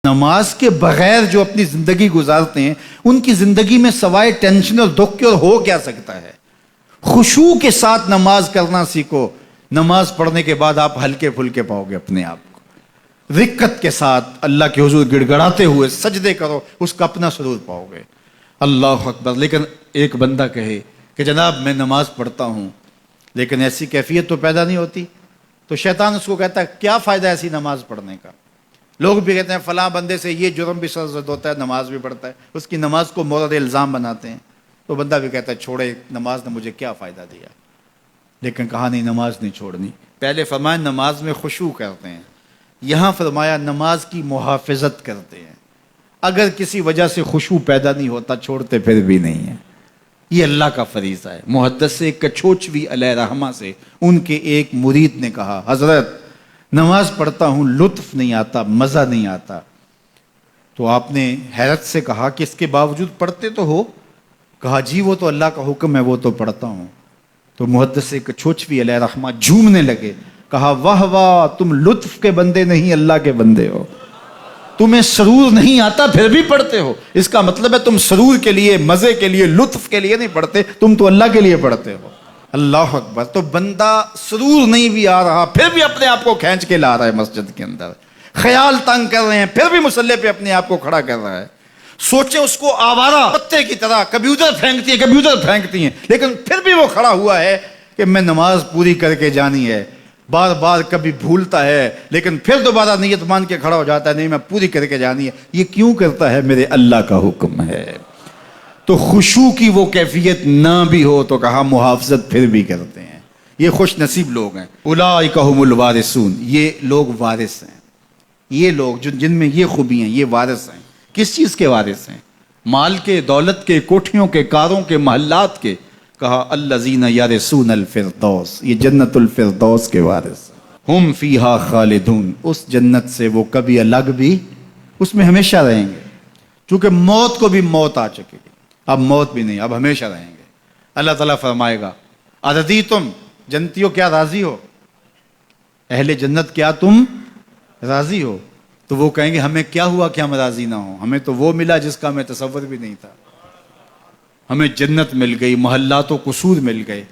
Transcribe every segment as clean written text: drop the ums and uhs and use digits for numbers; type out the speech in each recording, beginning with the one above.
نماز کے بغیر جو اپنی زندگی گزارتے ہیں ان کی زندگی میں سوائے ٹینشن اور دکھ کے اور ہو کیا سکتا ہے؟ خشوع کے ساتھ نماز کرنا سیکھو. نماز پڑھنے کے بعد آپ ہلکے پھلکے پاؤ گے اپنے آپ کو. رقت کے ساتھ اللہ کے حضور گڑ گڑاتے ہوئے سجدے کرو, اس کا اپنا سرور پاؤ گے. اللہ اکبر. لیکن ایک بندہ کہے کہ جناب میں نماز پڑھتا ہوں لیکن ایسی کیفیت تو پیدا نہیں ہوتی, تو شیطان اس کو کہتا ہے کیا فائدہ ایسی نماز پڑھنے کا. لوگ بھی کہتے ہیں فلاں بندے سے یہ جرم بھی سرزد ہوتا ہے, نماز بھی پڑھتا ہے, اس کی نماز کو مورد الزام بناتے ہیں. تو بندہ بھی کہتا ہے چھوڑے, نماز نے مجھے کیا فائدہ دیا. لیکن کہا نہیں, نماز نہیں چھوڑنی. پہلے فرمایا نماز میں خشوع کرتے ہیں, یہاں فرمایا نماز کی محافظت کرتے ہیں. اگر کسی وجہ سے خشوع پیدا نہیں ہوتا چھوڑتے پھر بھی نہیں ہے. یہ اللہ کا فریضہ ہے. محدث کچھوچوی علیہ رحمہ سے ان کے ایک مرید نے کہا حضرت نماز پڑھتا ہوں لطف نہیں آتا, مزہ نہیں آتا. تو آپ نے حیرت سے کہا کہ اس کے باوجود پڑھتے تو ہو؟ کہا جی وہ تو اللہ کا حکم ہے, وہ تو پڑھتا ہوں. تو محدث کچھوچوی علیہ رحمہ جھومنے لگے, کہا واہ واہ تم لطف کے بندے نہیں اللہ کے بندے ہو. تمہیں سرور نہیں آتا پھر بھی پڑھتے ہو, اس کا مطلب ہے تم سرور کے لیے, مزے کے لیے, لطف کے لیے نہیں پڑھتے, تم تو اللہ کے لیے پڑھتے ہو. اللہ اکبر. تو بندہ سرور نہیں بھی آ رہا پھر بھی اپنے آپ کو کھینچ کے لا رہا ہے مسجد کے اندر. خیال تنگ کر رہے ہیں پھر بھی مصلی پہ اپنے آپ کو کھڑا کر رہا ہے. سوچیں اس کو آوارہ پتے کی طرح کبھی ادھر پھینکتی ہیں لیکن پھر بھی وہ کھڑا ہوا ہے کہ میں نماز پوری کر کے جانی ہے. بار بار کبھی بھولتا ہے لیکن پھر دوبارہ نیت مان کے کھڑا ہو جاتا ہے, نہیں میں پوری کر کے جانی ہے. یہ کیوں کرتا ہے؟ میرے اللہ کا حکم ہے. تو خشوع کی وہ کیفیت نہ بھی ہو تو کہا محافظت پھر بھی کرتے ہیں. یہ خوش نصیب لوگ ہیں. اولئک هم الوارثون. یہ لوگ وارث ہیں. یہ لوگ جن میں یہ خوبی ہیں یہ وارث ہیں. کس چیز کے وارث ہیں؟ مال کے, دولت کے, کوٹھیوں کے, کاروں کے, محلات کے. کہا الذین یرثون الفردوس. یہ جنت الفردوس کے وارث ہیں. ہم فیہا خالدون. اس جنت سے وہ کبھی الگ بھی اس میں ہمیشہ رہیں گے. چونکہ موت کو بھی موت آ چکی, اب موت بھی نہیں, اب ہمیشہ رہیں گے. اللہ تعالیٰ فرمائے گا ارضیتم, جنتیوں کیا راضی ہو؟ اہل جنت کیا تم راضی ہو؟ تو وہ کہیں گے ہمیں کیا ہوا کہ ہم راضی نہ ہوں, ہمیں تو وہ ملا جس کا ہمیں تصور بھی نہیں تھا. ہمیں جنت مل گئی, محلات و قصور مل گئے.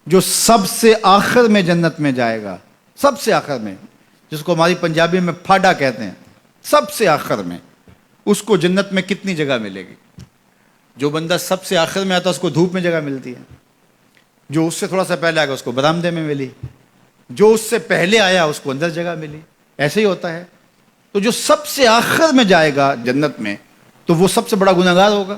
جو سب سے آخر میں جنت میں جائے گا, سب سے آخر میں, جس کو ہماری پنجابی میں پھاڈا کہتے ہیں, سب سے آخر میں, اس کو جنت میں کتنی جگہ ملے گی؟ جو بندہ سب سے آخر میں آتا ہے اس کو دھوپ میں جگہ ملتی ہے, جو اس سے تھوڑا سا پہلے آ گیا اس کو برآمدے میں ملی, جو اس سے پہلے آیا اس کو اندر جگہ ملی. ایسے ہی ہوتا ہے. تو جو سب سے آخر میں جائے گا جنت میں تو وہ سب سے بڑا گنہگار ہوگا,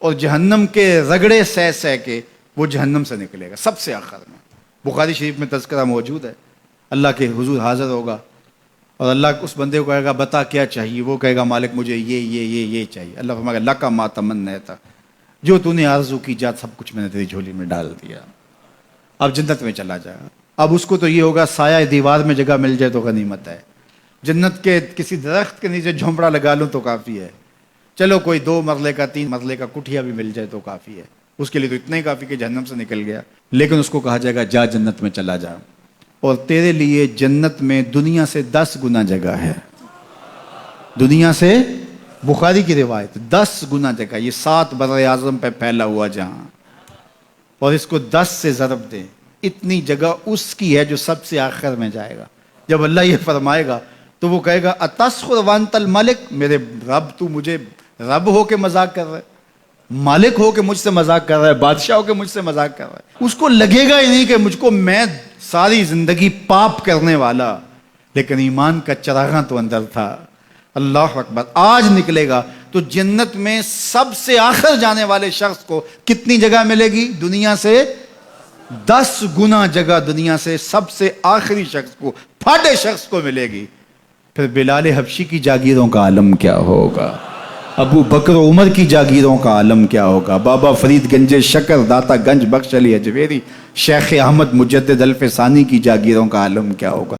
اور جہنم کے رگڑے سہ سہ کے وہ جہنم سے نکلے گا سب سے آخر میں. بخاری شریف میں تذکرہ موجود ہے. اللہ کے حضور حاضر ہوگا اور اللہ اس بندے کو کہے گا بتا کیا چاہیے. وہ کہے گا مالک مجھے یہ چاہیے. اللہ فرمائے گا لکا ما تمنیت, جو تو نے آرزو کی جات سب کچھ میں نے تیری جھولی میں ڈال دیا. اب جنت میں چلا جائے گا. اب اس کو تو یہ ہوگا سایہ دیوار میں جگہ مل جائے تو غنیمت ہے. جنت کے کسی درخت کے نیچے جھونپڑا لگا لوں تو کافی ہے. چلو کوئی 2 مرلے کا 3 مرلے کا کٹھیا بھی مل جائے تو کافی ہے. اس کے لیے تو اتنا ہی کافی کہ جہنم سے نکل گیا. لیکن اس کو کہا جائے گا جا جنت میں چلا جا, اور تیرے لیے جنت میں دنیا سے 10 گنا جگہ ہے. دنیا سے, بخاری کی روایت, 10 گنا جگہ. یہ 7 بر اعظم پہ پھیلا ہوا جہاں, اور اس کو 10 سے ضرب دیں, اتنی جگہ اس کی ہے جو سب سے آخر میں جائے گا. جب اللہ یہ فرمائے گا تو وہ کہے گا اتسخر وانت الملک, میرے رب تو مجھے رب ہو کے مذاق کر رہا ہے, مالک ہو کے مجھ سے مذاق کر رہا ہے, بادشاہ ہو کے مجھ سے مذاق کر رہا ہے. اس کو لگے گا ہی نہیں کہ مجھ کو, میں ساری زندگی پاپ کرنے والا لیکن ایمان کا چراغاں تو اندر تھا. اللہ اکبر. آج نکلے گا تو جنت میں سب سے آخر جانے والے شخص کو کتنی جگہ ملے گی؟ دنیا سے 10 گنا جگہ دنیا سے سب سے آخری شخص کو, پھاٹے شخص کو ملے گی. پھر بلال حبشی کی جاگیروں کا عالم کیا ہوگا؟ ابو بکر عمر کی جاگیروں کا عالم کیا ہوگا؟ بابا فرید گنج شکر, داتا گنج بخش علی اجویری, شیخ احمد مجدد الف ثانی کی جاگیروں کا عالم کیا ہوگا؟